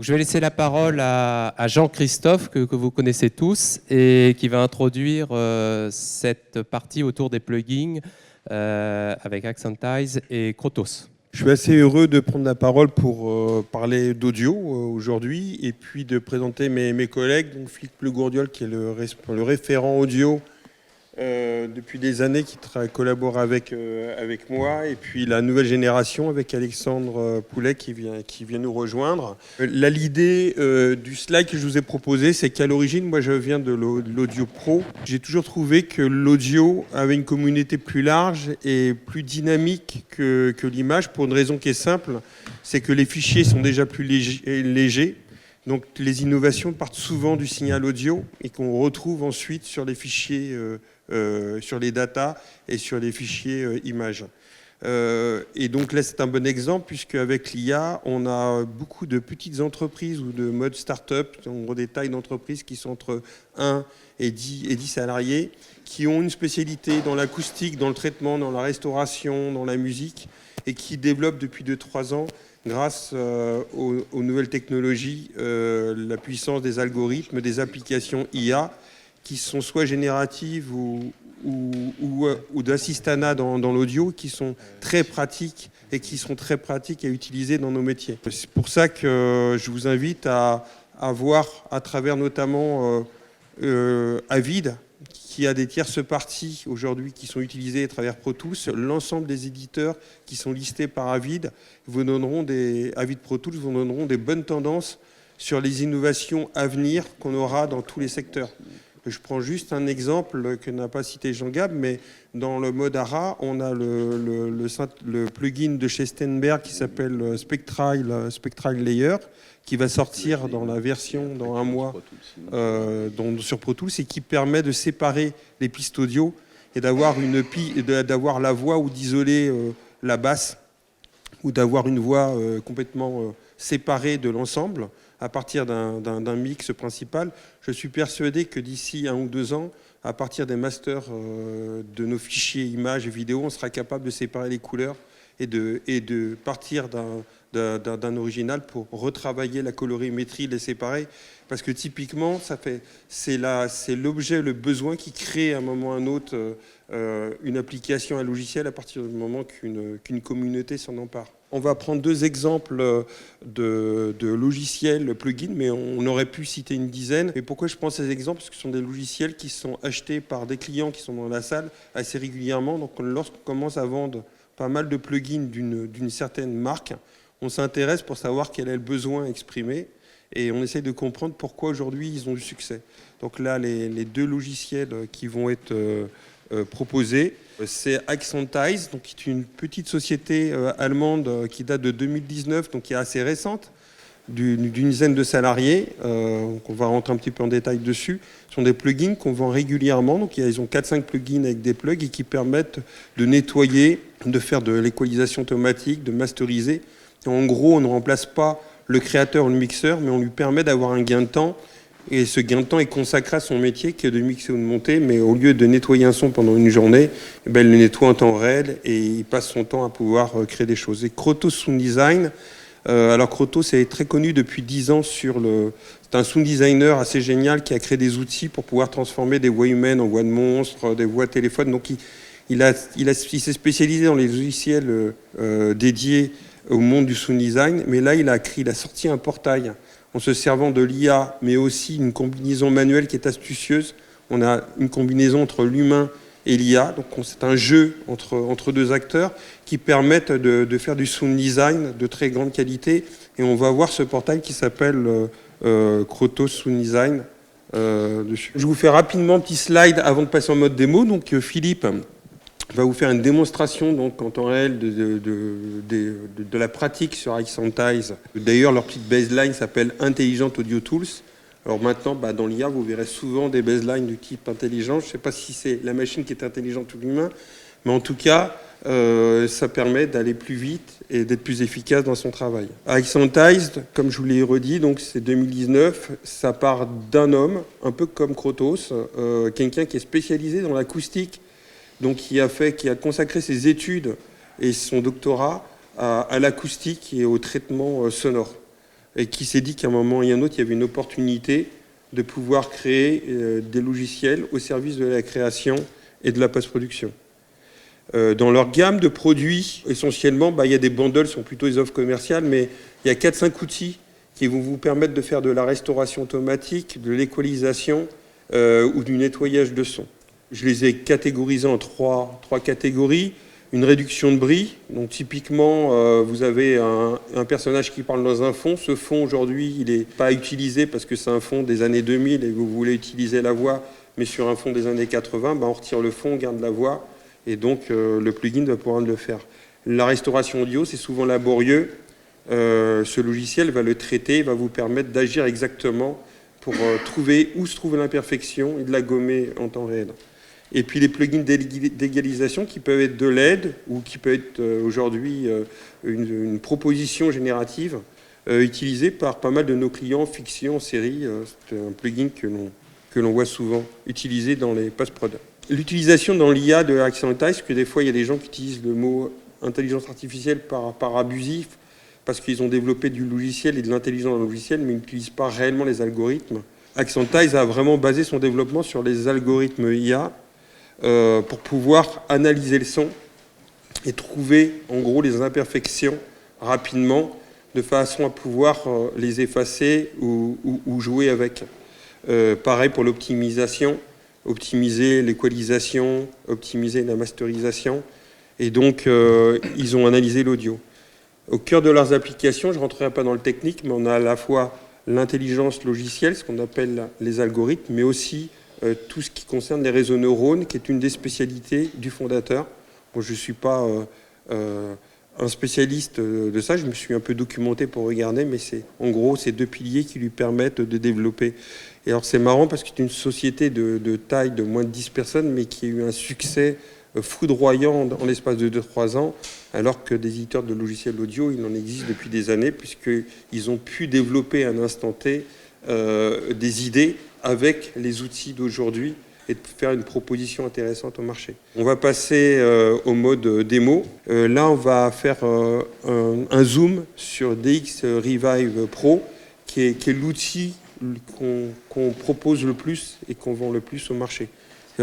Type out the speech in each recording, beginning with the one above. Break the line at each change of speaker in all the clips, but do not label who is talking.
Je vais laisser la parole à Jean-Christophe, que vous connaissez tous, et qui va introduire cette partie autour des plugins avec Accentize et Krotos.
Je suis assez heureux de prendre la parole pour parler d'audio aujourd'hui et puis de présenter mes collègues, donc Philippe Legourdiol qui est le référent audio depuis des années, qui collabore avec moi, et puis la nouvelle génération avec Alexandre Poulet qui vient nous rejoindre. L'idée du slide que je vous ai proposé, c'est qu'à l'origine, moi je viens de l'audio pro. J'ai toujours trouvé que l'audio avait une communauté plus large et plus dynamique que l'image, pour une raison qui est simple, c'est que les fichiers sont déjà plus légers. Donc les innovations partent souvent du signal audio et qu'on retrouve ensuite sur les fichiers, sur les datas et sur les fichiers images. Et donc là, c'est un bon exemple, puisque avec l'IA, on a beaucoup de petites entreprises ou de mode start-up, en gros des tailles d'entreprises qui sont entre 1 et 10 salariés, qui ont une spécialité dans l'acoustique, dans le traitement, dans la restauration, dans la musique, et qui développent depuis 2-3 ans, grâce aux nouvelles technologies, la puissance des algorithmes, des applications IA, qui sont soit génératives ou d'assistanat dans l'audio, qui sont très pratiques et qui seront très pratiques à utiliser dans nos métiers. C'est pour ça que je vous invite à voir à travers notamment Avid, qui a des tierces parties aujourd'hui qui sont utilisées à travers Pro Tools. L'ensemble des éditeurs qui sont listés par Avid Avid Pro Tools vous donneront des bonnes tendances sur les innovations à venir qu'on aura dans tous les secteurs. Je prends juste un exemple que n'a pas cité Jean-Gab, mais dans le mode ARA, on a le plugin de chez Steinberg qui s'appelle Spectral Layer, qui va sortir dans la version dans un mois sur Pro Tools, et qui permet de séparer les pistes audio et d'avoir la voix, ou d'isoler la basse, ou d'avoir une voix complètement séparée de l'ensemble à partir d'un mix principal. Je suis persuadé que d'ici 1 ou 2 ans, à partir des masters de nos fichiers images et vidéos, on sera capable de séparer les couleurs et de partir d'un original pour retravailler la colorimétrie, les séparer. Parce que typiquement, c'est l'objet, le besoin qui crée à un moment ou à un autre une application, un logiciel, à partir du moment qu'une communauté s'en empare. On va prendre 2 exemples de logiciels plugins, mais on aurait pu citer une dizaine. Et pourquoi je prends ces exemples? Parce que ce sont des logiciels qui sont achetés par des clients qui sont dans la salle assez régulièrement. Donc lorsqu'on commence à vendre pas mal de plugins d'une certaine marque, on s'intéresse pour savoir quel est le besoin exprimé, et on essaye de comprendre pourquoi aujourd'hui ils ont du succès. Donc là, les 2 logiciels qui vont être proposés, c'est Accentize, donc qui est une petite société allemande qui date de 2019, donc qui est assez récente, d'une dizaine de salariés. Donc on va rentrer un petit peu en détail dessus. Ce sont des plugins qu'on vend régulièrement. Donc ils ont 4-5 plugins avec des plugs et qui permettent de nettoyer, de faire de l'équalisation automatique, de masteriser. Et en gros, on ne remplace pas le créateur ou le mixeur, mais on lui permet d'avoir un gain de temps. Et ce gain de temps est consacré à son métier, qui est de mixer ou de monter. Mais au lieu de nettoyer un son pendant une journée, il le nettoie en temps réel et il passe son temps à pouvoir créer des choses. Et Krotos Sound Design, alors Krotos est très connu depuis 10 ans c'est un sound designer assez génial qui a créé des outils pour pouvoir transformer des voix humaines en voix de monstres, des voix téléphone. Donc il s'est spécialisé dans les logiciels dédiés au monde du sound design, mais là il a sorti un portail en se servant de l'IA, mais aussi une combinaison manuelle qui est astucieuse. On a une combinaison entre l'humain et l'IA, donc c'est un jeu entre 2 acteurs qui permettent de faire du sound design de très grande qualité, et on va voir ce portail qui s'appelle Krotos Sound Design dessus. Je vous fais rapidement un petit slide avant de passer en mode démo. Donc Philippe va vous faire une démonstration donc, en temps réel de la pratique sur Accentize. D'ailleurs, leur petite baseline s'appelle Intelligent Audio Tools. Alors maintenant, dans l'IA, vous verrez souvent des baselines du type intelligent. Je ne sais pas si c'est la machine qui est intelligente ou l'humain, mais en tout cas, ça permet d'aller plus vite et d'être plus efficace dans son travail. Accentize, comme je vous l'ai redit, donc c'est 2019, ça part d'un homme, un peu comme Krotos, quelqu'un qui est spécialisé dans l'acoustique, donc qui a consacré ses études et son doctorat à l'acoustique et au traitement sonore. et qui s'est dit qu'à un moment et un autre, il y avait une opportunité de pouvoir créer des logiciels au service de la création et de la post-production. Dans leur gamme de produits, essentiellement, il y a des bundles, ce sont plutôt des offres commerciales, mais il y a 4-5 outils qui vont vous permettre de faire de la restauration automatique, de l'équalisation ou du nettoyage de son. Je les ai catégorisés en trois catégories. Une réduction de bris, donc typiquement vous avez un personnage qui parle dans un fond. Ce fond aujourd'hui il n'est pas utilisé parce que c'est un fond des années 2000 et vous voulez utiliser la voix, mais sur un fond des années 80, on retire le fond, on garde la voix et donc le plugin va pouvoir le faire. La restauration audio c'est souvent laborieux, ce logiciel va le traiter, va vous permettre d'agir exactement pour trouver où se trouve l'imperfection et de la gommer en temps réel. Et puis les plugins d'égalisation qui peuvent être de l'aide ou qui peuvent être aujourd'hui une proposition générative utilisée par pas mal de nos clients fiction en série. C'est un plugin que l'on voit souvent utilisé dans les post-prod. L'utilisation dans l'IA de Accentize, parce que des fois il y a des gens qui utilisent le mot intelligence artificielle par abusif, parce qu'ils ont développé du logiciel et de l'intelligence dans le logiciel, mais ils n'utilisent pas réellement les algorithmes. Accentize a vraiment basé son développement sur les algorithmes IA, pour pouvoir analyser le son et trouver en gros les imperfections rapidement de façon à pouvoir les effacer ou jouer avec. Pareil pour l'optimisation, optimiser l'équalisation, optimiser la masterisation et donc ils ont analysé l'audio. Au cœur de leurs applications, je ne rentrerai pas dans le technique, mais on a à la fois l'intelligence logicielle, ce qu'on appelle les algorithmes, mais aussi tout ce qui concerne les réseaux neurones, qui est une des spécialités du fondateur. Bon, je ne suis pas un spécialiste de ça, je me suis un peu documenté pour regarder, mais c'est en gros ces deux piliers qui lui permettent de développer. Et alors c'est marrant parce que c'est une société de taille de moins de 10 personnes, mais qui a eu un succès foudroyant en l'espace de 2-3 ans, alors que des éditeurs de logiciels audio, il en existe depuis des années, puisqu'ils ont pu développer à un instant T des idées avec les outils d'aujourd'hui et de faire une proposition intéressante au marché. On va passer au mode démo. Là, on va faire un zoom sur DX Revive Pro, qui est l'outil qu'on propose le plus et qu'on vend le plus au marché.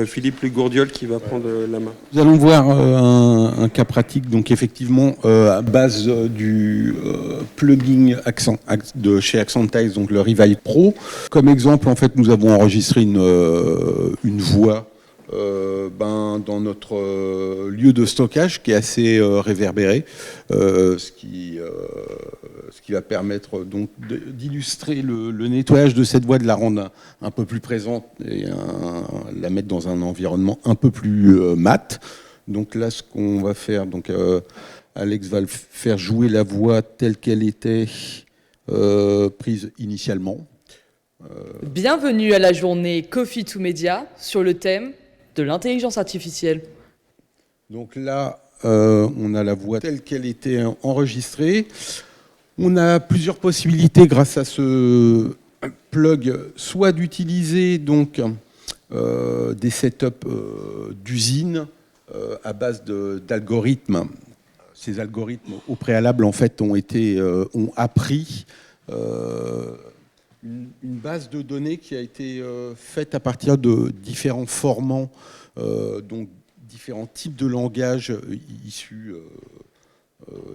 Philippe Le Gourdiol qui va prendre la main.
Nous allons voir un cas pratique, donc effectivement à base du plugin de chez Accentize, donc le Revive Pro. Comme exemple, en fait, nous avons enregistré une voix dans notre lieu de stockage qui est assez réverbéré, ce qui va permettre donc d'illustrer le nettoyage de cette voix, de la rendre un peu plus présente et la mettre dans un environnement un peu plus mat. Donc là, ce qu'on va faire, donc Alex va faire jouer la voix telle qu'elle était prise initialement.
Bienvenue à la journée Coffee to Media sur le thème de l'intelligence artificielle.
Donc là, on a la voix telle qu'elle était enregistrée. On a plusieurs possibilités grâce à ce plug, soit d'utiliser donc des setups d'usines à base d'algorithmes. Ces algorithmes au préalable en fait ont appris une base de données qui a été faite à partir de différents formants, donc différents types de langages issus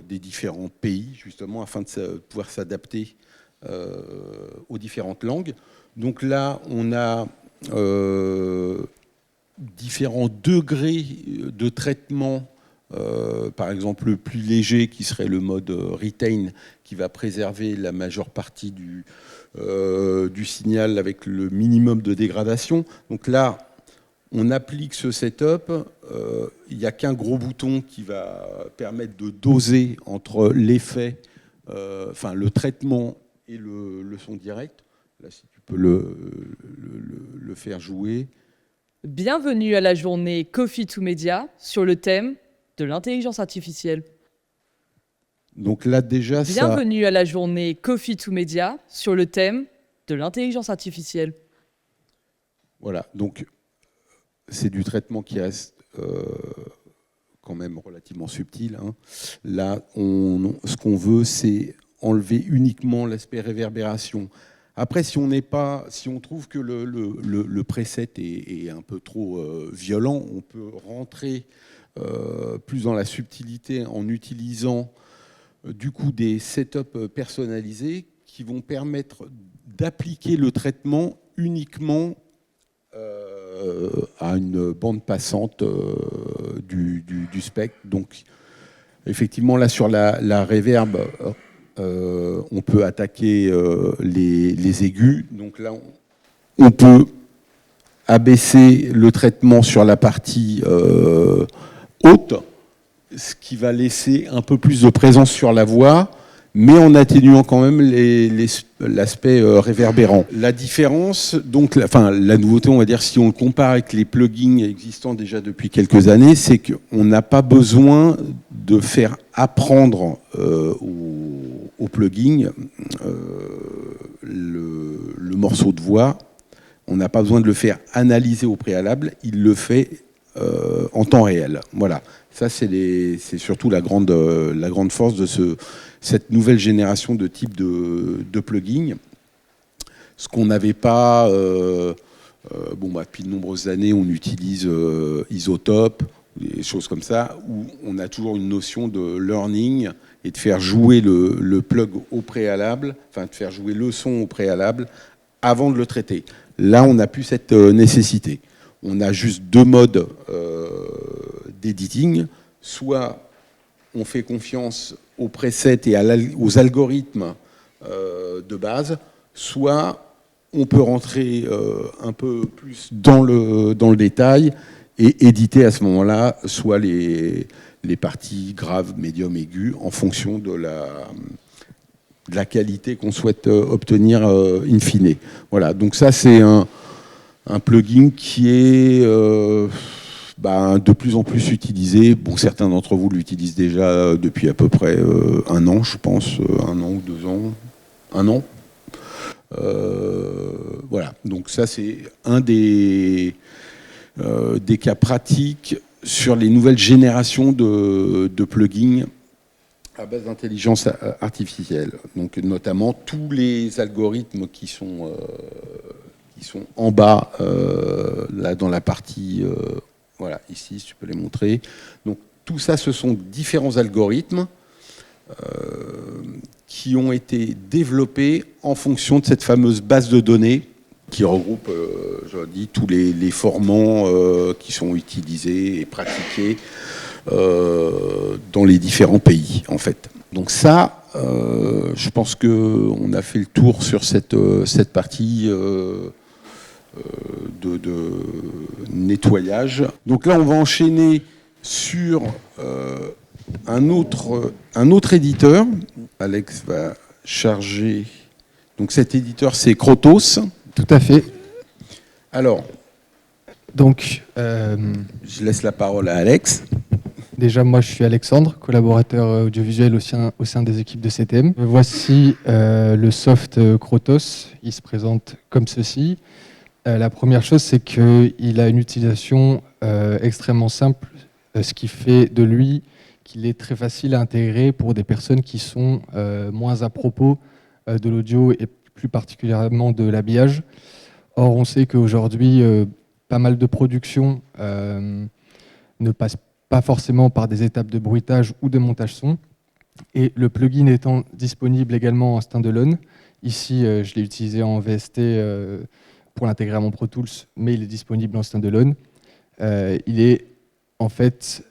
des différents pays, justement, afin de pouvoir s'adapter aux différentes langues. Donc là, on a différents degrés de traitement. Par exemple, le plus léger, qui serait le mode retain, qui va préserver la majeure partie du signal avec le minimum de dégradation. Donc là, on applique ce setup. Il n'y a qu'un gros bouton qui va permettre de doser entre l'effet, le traitement et le son direct. Là, si tu peux le faire jouer.
Bienvenue à la journée Coffee to Media sur le thème de l'intelligence artificielle.
Donc là, déjà,
Bienvenue à la journée Coffee to Media sur le thème de l'intelligence artificielle.
Voilà, donc c'est du traitement qui reste quand même relativement subtil. Hein. Là, ce qu'on veut, c'est enlever uniquement l'aspect réverbération. Après, si on trouve que le preset est un peu trop violent, on peut rentrer plus dans la subtilité en utilisant du coup des setups personnalisés qui vont permettre d'appliquer le traitement uniquement à une bande passante du spectre. Donc, effectivement, là, sur la reverb, on peut attaquer les aigus. Donc là, on peut abaisser le traitement sur la partie haute, ce qui va laisser un peu plus de présence sur la voix, mais en atténuant quand même l'aspect réverbérant. La différence, donc, la nouveauté, on va dire, si on le compare avec les plugins existants déjà depuis quelques années, c'est qu'on n'a pas besoin de faire apprendre au plugin le morceau de voix. On n'a pas besoin de le faire analyser au préalable, il le fait en temps réel. Voilà, ça c'est surtout la grande force de cette nouvelle génération de type de plugins. Ce qu'on n'avait pas, depuis de nombreuses années, on utilise Isotope, des choses comme ça, où on a toujours une notion de learning et de faire jouer le plug au préalable, enfin de faire jouer le son au préalable avant de le traiter. Là, on n'a plus cette nécessité. On a juste deux modes d'editing. Soit on fait confiance aux presets et aux algorithmes de base, soit on peut rentrer un peu plus dans le détail et éditer à ce moment-là soit les parties graves, médium, aiguës, en fonction de la qualité qu'on souhaite obtenir in fine. Voilà, donc ça c'est un plugin qui est de plus en plus utilisé. Bon, certains d'entre vous l'utilisent déjà depuis à peu près 1 an, je pense, 1 an ou 2 ans, 1 an. Voilà, donc ça c'est un des cas pratiques sur les nouvelles générations de plugins à base d'intelligence artificielle. Donc notamment tous les algorithmes qui sont en bas, là dans la partie, voilà, ici, si tu peux les montrer. Donc tout ça, ce sont différents algorithmes qui ont été développés en fonction de cette fameuse base de données qui regroupe, je dis, tous les formants qui sont utilisés et pratiqués dans les différents pays, en fait. Donc ça, je pense qu'on a fait le tour sur cette partie de nettoyage. Donc là, on va enchaîner sur un autre éditeur. Alex va charger. Donc cet éditeur, c'est Krotos.
Tout à fait.
Alors,
donc,
je laisse la parole à Alex.
Déjà, moi, je suis Alexandre, collaborateur audiovisuel au sein des équipes de CTM. Voici le soft Krotos. Il se présente comme ceci. La première chose, c'est qu'il a une utilisation extrêmement simple, ce qui fait de lui qu'il est très facile à intégrer pour des personnes qui sont moins à propos de l'audio et plus particulièrement de l'habillage. Or, on sait qu'aujourd'hui, pas mal de productions ne passent pas forcément par des étapes de bruitage ou de montage son. Et le plugin étant disponible également en standalone, ici, je l'ai utilisé en VST pour l'intégrer à mon Pro Tools, mais il est disponible en standalone. Il est en fait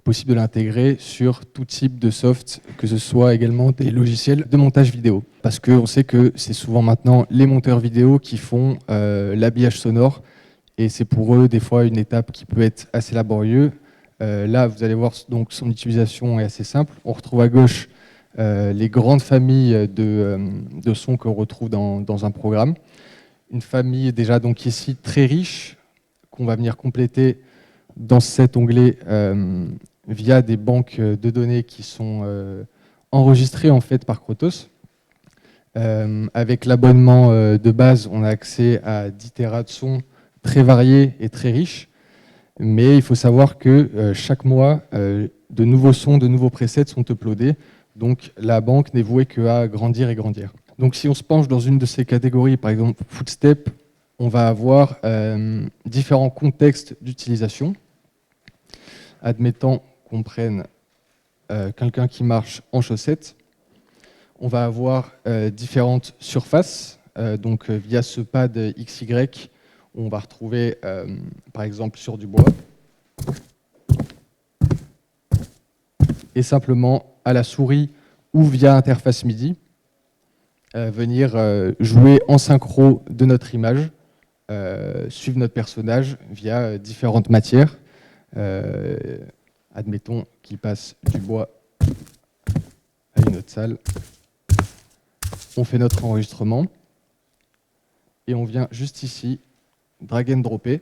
possible de l'intégrer sur tout type de soft, que ce soit également des logiciels de montage vidéo. Parce qu'on sait que c'est souvent maintenant les monteurs vidéo qui font l'habillage sonore, et c'est pour eux des fois une étape qui peut être assez laborieuse. Là, vous allez voir, donc son utilisation est assez simple. On retrouve à gauche les grandes familles de sons qu'on retrouve dans un programme. Une famille déjà donc ici très riche, qu'on va venir compléter dans cet onglet via des banques de données qui sont enregistrées en fait par Krotos. Avec l'abonnement de base, on a accès à 10 Tera de sons très variés et très riches. Mais il faut savoir que chaque mois, de nouveaux sons, de nouveaux presets sont uploadés. Donc la banque n'est vouée qu'à grandir et grandir. Donc si on se penche dans une de ces catégories, par exemple Footstep, on va avoir différents contextes d'utilisation. Admettons qu'on prenne quelqu'un qui marche en chaussettes. On va avoir différentes surfaces. Donc via ce pad XY, on va retrouver par exemple sur du bois. Et simplement à la souris ou via interface MIDI, venir jouer en synchro de notre image, suivre notre personnage via différentes matières. Admettons qu'il passe du bois à une autre salle. On fait notre enregistrement et on vient juste ici, drag and dropper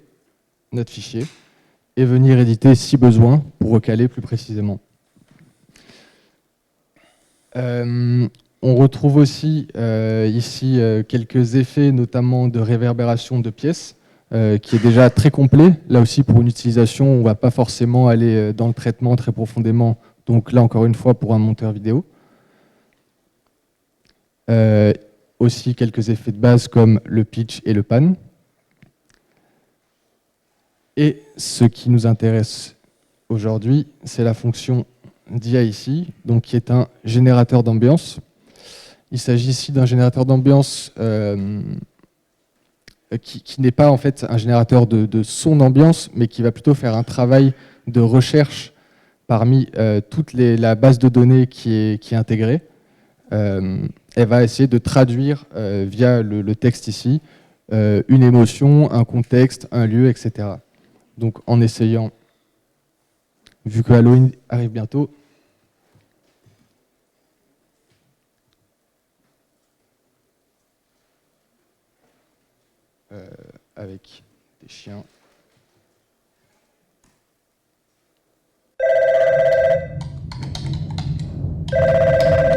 notre fichier et venir éditer si besoin pour recaler plus précisément. On retrouve aussi ici quelques effets, notamment de réverbération de pièces, qui est déjà très complet. Là aussi, pour une utilisation, on ne va pas forcément aller dans le traitement très profondément. Donc là, encore une fois, pour un monteur vidéo. Aussi quelques effets de base comme le pitch et le pan. Et ce qui nous intéresse aujourd'hui, c'est la fonction d'IA ici, donc qui est un générateur d'ambiance. Il s'agit ici d'un générateur d'ambiance qui n'est pas en fait un générateur de son d'ambiance, mais qui va plutôt faire un travail de recherche parmi toute la base de données qui est intégrée. Elle va essayer de traduire via le texte ici une émotion, un contexte, un lieu, etc. Donc en essayant, vu que Halloween arrive bientôt, avec des chiens.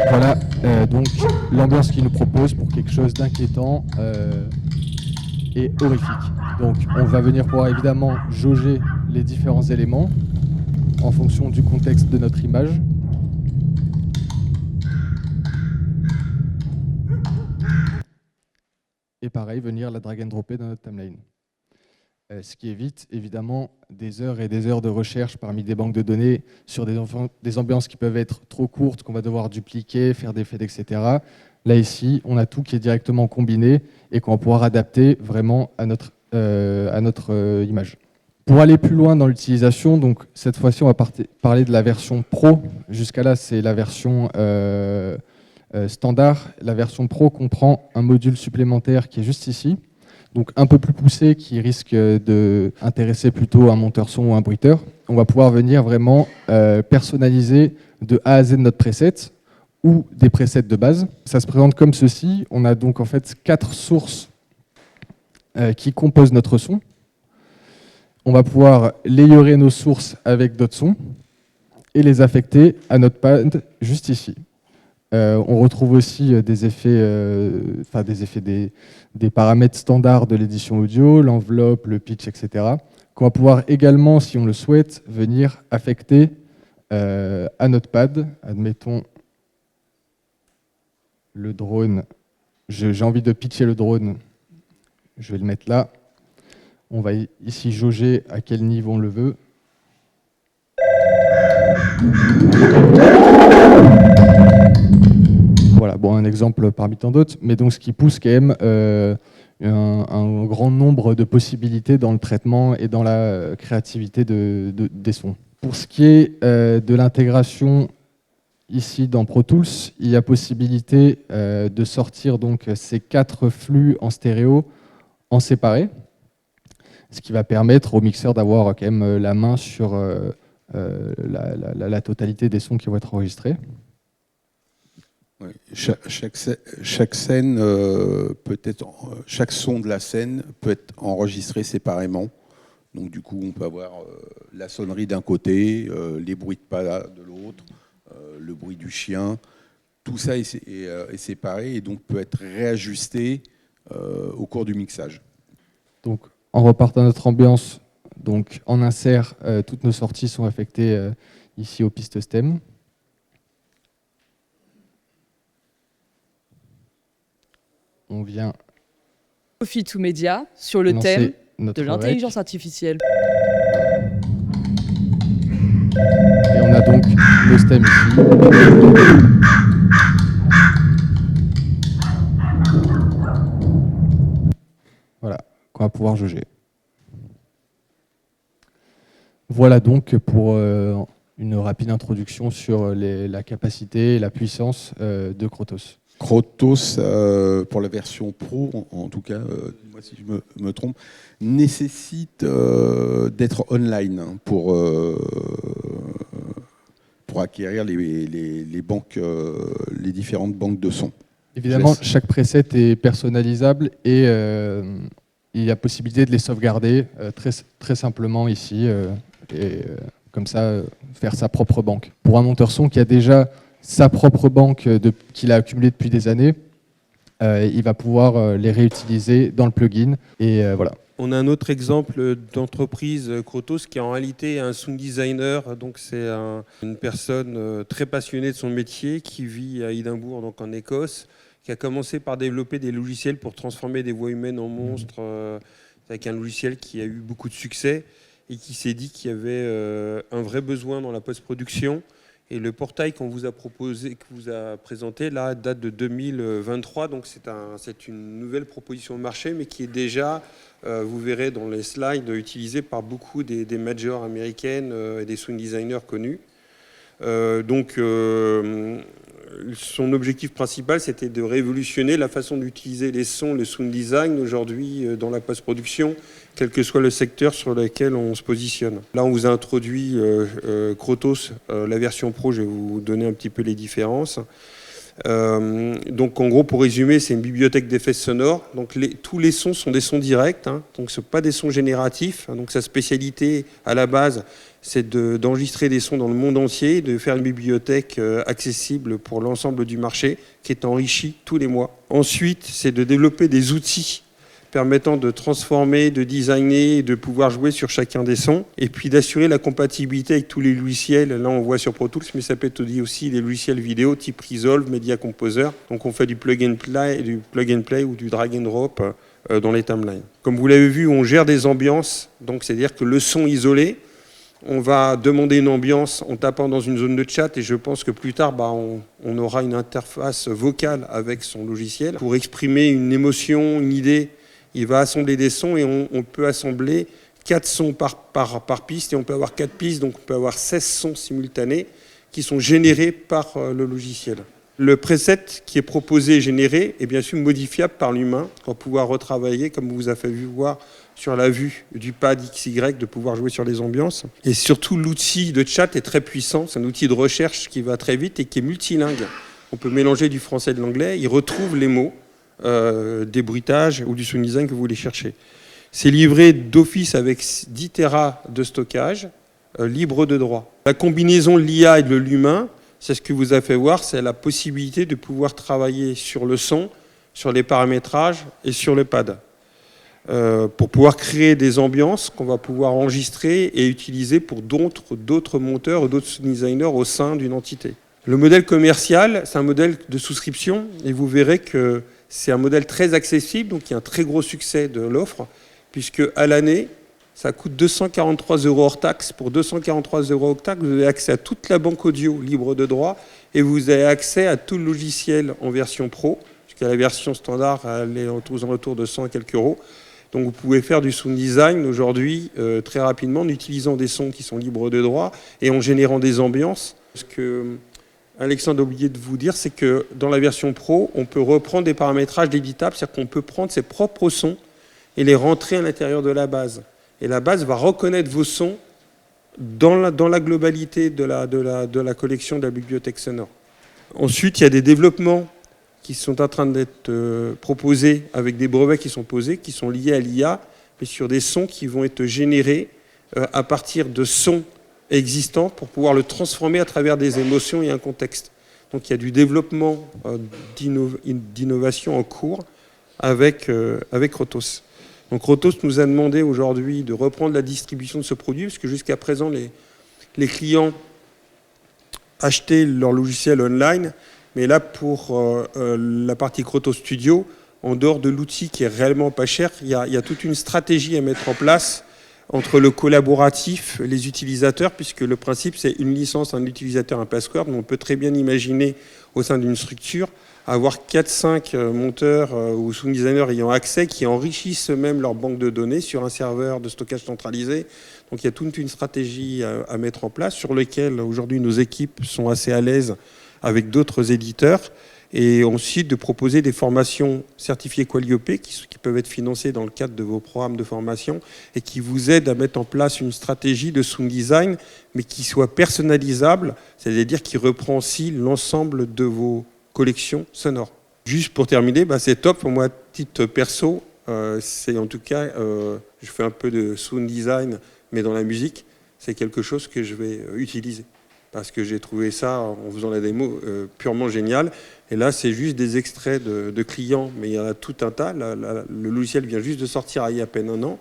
Voilà donc l'ambiance qu'il nous propose pour quelque chose d'inquiétant et horrifique. Donc on va venir pouvoir évidemment jauger les différents éléments en fonction du contexte de notre image. Et pareil, venir la drag and dropper dans notre timeline. Ce qui évite évidemment des heures et des heures de recherche parmi des banques de données sur des ambiances qui peuvent être trop courtes, qu'on va devoir dupliquer, faire des fades, etc. Là ici, on a tout qui est directement combiné et qu'on va pouvoir adapter vraiment à notre image. Pour aller plus loin dans l'utilisation, donc cette fois-ci on va parler de la version Pro. Jusqu'à là c'est la version standard. La version Pro comprend un module supplémentaire qui est juste ici. Donc un peu plus poussé, qui risque d'intéresser plutôt un monteur son ou un bruiteur. On va pouvoir venir vraiment personnaliser de A à Z notre preset ou des presets de base. Ça se présente comme ceci. On a donc en fait 4 sources qui composent notre son. On va pouvoir layerer nos sources avec d'autres sons et les affecter à notre pad juste ici. On retrouve aussi des effets, des paramètres standards de l'édition audio, l'enveloppe, le pitch, etc. Qu'on va pouvoir également, si on le souhaite, venir affecter à notre pad. Admettons le drone. J'ai envie de pitcher le drone. Je vais le mettre là. On va ici jauger à quel niveau on le veut. Voilà, bon, un exemple parmi tant d'autres, mais donc ce qui pousse quand même un grand nombre de possibilités dans le traitement et dans la créativité des sons. Pour ce qui est de l'intégration ici dans Pro Tools, il y a possibilité de sortir donc ces 4 flux en stéréo en séparé, ce qui va permettre au mixeur d'avoir quand même la main sur la totalité des sons qui vont être enregistrés.
Oui. Chaque scène peut être, chaque son de la scène peut être enregistré séparément. Donc du coup, on peut avoir la sonnerie d'un côté, les bruits de pas de l'autre, le bruit du chien. Tout ça est séparé et donc peut être réajusté au cours du mixage.
Donc, en repartant de notre ambiance, donc en insert, toutes nos sorties sont affectées ici aux pistes stem. on vient
Coffee to Media sur le
lancer
thème
notre
de l'intelligence artificielle.
Et on a donc nos stems ici. Voilà, qu'on va pouvoir jauger. Voilà donc pour une rapide introduction sur la capacité et la puissance de Crotos.
Crotos, pour la version pro, en tout cas, moi si je me trompe, nécessite d'être online pour acquérir les banques, les différentes banques de son.
Évidemment, chaque preset est personnalisable et il y a possibilité de les sauvegarder très simplement ici comme ça faire sa propre banque. Pour un monteur son qui a déjà sa propre banque qu'il a accumulée depuis des années, il va pouvoir les réutiliser dans le plugin et voilà.
On a un autre exemple d'entreprise, Crotos, qui est en réalité un sound designer. Donc c'est une personne très passionnée de son métier qui vit à Édimbourg, donc en Écosse, qui a commencé par développer des logiciels pour transformer des voix humaines en monstres, avec un logiciel qui a eu beaucoup de succès et qui s'est dit qu'il y avait un vrai besoin dans la post-production. Et le portail qu'on vous a proposé, que vous a présenté, là, date de 2023. Donc c'est une nouvelle proposition de marché, mais qui est déjà, vous verrez dans les slides, utilisée par beaucoup des majors américaines et des sound designers connus. Son objectif principal, c'était de révolutionner la façon d'utiliser les sons, le sound design aujourd'hui dans la post-production, quel que soit le secteur sur lequel on se positionne. Là, on vous a introduit Crotos, la version pro, je vais vous donner un petit peu les différences. Donc en gros, pour résumer, c'est une bibliothèque d'effets sonores. Donc tous les sons sont des sons directs, hein, donc ce ne sont pas des sons génératifs. Donc sa spécialité à la base, c'est d'enregistrer des sons dans le monde entier, de faire une bibliothèque accessible pour l'ensemble du marché, qui est enrichie tous les mois. Ensuite, c'est de développer des outils permettant de transformer, de designer et de pouvoir jouer sur chacun des sons, et puis d'assurer la compatibilité avec tous les logiciels. Là, on voit sur Pro Tools, mais ça peut être aussi les logiciels vidéo type Resolve, Media Composer. Donc on fait du plug and play ou du drag and drop dans les timelines. Comme vous l'avez vu, on gère des ambiances, donc c'est-à-dire que le son isolé, on va demander une ambiance en tapant dans une zone de chat, et je pense que plus tard, on aura une interface vocale avec son logiciel pour exprimer une émotion, une idée. Il va assembler des sons et on peut assembler 4 sons par piste, et on peut avoir 4 pistes, donc on peut avoir 16 sons simultanés qui sont générés par le logiciel. Le preset qui est proposé et généré est bien sûr modifiable par l'humain pour pouvoir retravailler, comme vous avez vu voir sur la vue du pad XY, de pouvoir jouer sur les ambiances. Et surtout, l'outil de chat est très puissant. C'est un outil de recherche qui va très vite et qui est multilingue. On peut mélanger du français et de l'anglais. Il retrouve les mots des bruitages ou du sound design que vous voulez chercher. C'est livré d'office avec 10 Tera de stockage, libre de droit. La combinaison de l'IA et de l'humain, c'est ce que vous avez fait voir, c'est la possibilité de pouvoir travailler sur le son, sur les paramétrages et sur le pad. Pour pouvoir créer des ambiances qu'on va pouvoir enregistrer et utiliser pour d'autres monteurs ou d'autres designers au sein d'une entité. Le modèle commercial, c'est un modèle de souscription, et vous verrez que c'est un modèle très accessible, donc il y a un très gros succès de l'offre, puisque à l'année, ça coûte 243 € hors taxe. Pour 243 € hors taxe, vous avez accès à toute la banque audio libre de droit, et vous avez accès à tout le logiciel en version pro, puisque la version standard, elle est aux alentours de 100 et quelques euros. Donc vous pouvez faire du sound design aujourd'hui très rapidement en utilisant des sons qui sont libres de droit et en générant des ambiances. Ce que Alexandre a oublié de vous dire, c'est que dans la version pro, on peut reprendre des paramétrages éditables, c'est-à-dire qu'on peut prendre ses propres sons et les rentrer à l'intérieur de la base. Et la base va reconnaître vos sons dans la globalité de la collection de la bibliothèque sonore. Ensuite, il y a des développements qui sont en train d'être proposés avec des brevets qui sont posés, qui sont liés à l'IA, mais sur des sons qui vont être générés à partir de sons existants pour pouvoir le transformer à travers des émotions et un contexte. Donc il y a du développement d'innovation en cours avec Crotos. Donc Crotos nous a demandé aujourd'hui de reprendre la distribution de ce produit, parce que jusqu'à présent, les clients achetaient leur logiciel online, mais là, pour la partie Crotos Studio, en dehors de l'outil qui est réellement pas cher, il y a toute une stratégie à mettre en place entre le collaboratif, les utilisateurs, puisque le principe c'est une licence, un utilisateur, un password, mais on peut très bien imaginer au sein d'une structure avoir 4-5 monteurs ou sound designers ayant accès qui enrichissent eux-mêmes leur banque de données sur un serveur de stockage centralisé. Donc il y a toute une stratégie à mettre en place sur laquelle aujourd'hui nos équipes sont assez à l'aise avec d'autres éditeurs. Et ensuite de proposer des formations certifiées Qualiope qui peuvent être financées dans le cadre de vos programmes de formation et qui vous aident à mettre en place une stratégie de sound design, mais qui soit personnalisable, c'est-à-dire qui reprend aussi l'ensemble de vos collections sonores. Juste pour terminer, c'est top pour moi, titre perso, c'est en tout cas, je fais un peu de sound design, mais dans la musique, c'est quelque chose que je vais utiliser. Parce que j'ai trouvé ça, en faisant la démo, purement génial. Et là, c'est juste des extraits de clients, mais il y en a tout un tas. Le logiciel vient juste de sortir il y a à peine un an.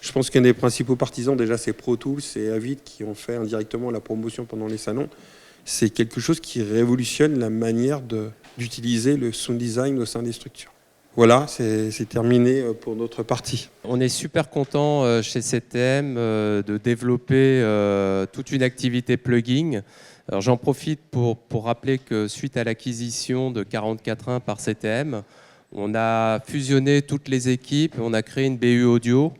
Je pense qu'un des principaux partisans, déjà, c'est Pro Tools et Avid qui ont fait indirectement la promotion pendant les salons. C'est quelque chose qui révolutionne la manière d'utiliser le sound design au sein des structures. Voilà, c'est terminé pour notre partie.
On est super content chez CTM de développer toute une activité plugin. Alors j'en profite pour rappeler que suite à l'acquisition de 44.1 par CTM, on a fusionné toutes les équipes, on a créé une BU audio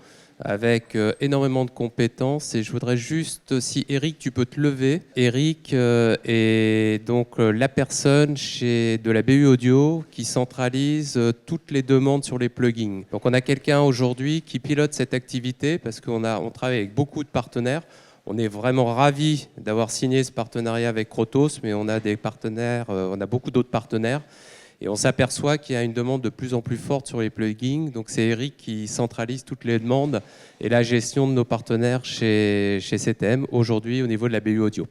avec énormément de compétences. Et je voudrais juste, si Eric, tu peux te lever. Eric est donc la personne de la BU Audio qui centralise toutes les demandes sur les plugins. Donc on a quelqu'un aujourd'hui qui pilote cette activité parce qu'on travaille avec beaucoup de partenaires. On est vraiment ravis d'avoir signé ce partenariat avec Krotos, mais on a des partenaires, on a beaucoup d'autres partenaires. Et on s'aperçoit qu'il y a une demande de plus en plus forte sur les plugins. Donc c'est Eric qui centralise toutes les demandes et la gestion de nos partenaires chez CTM aujourd'hui au niveau de la BU Audio.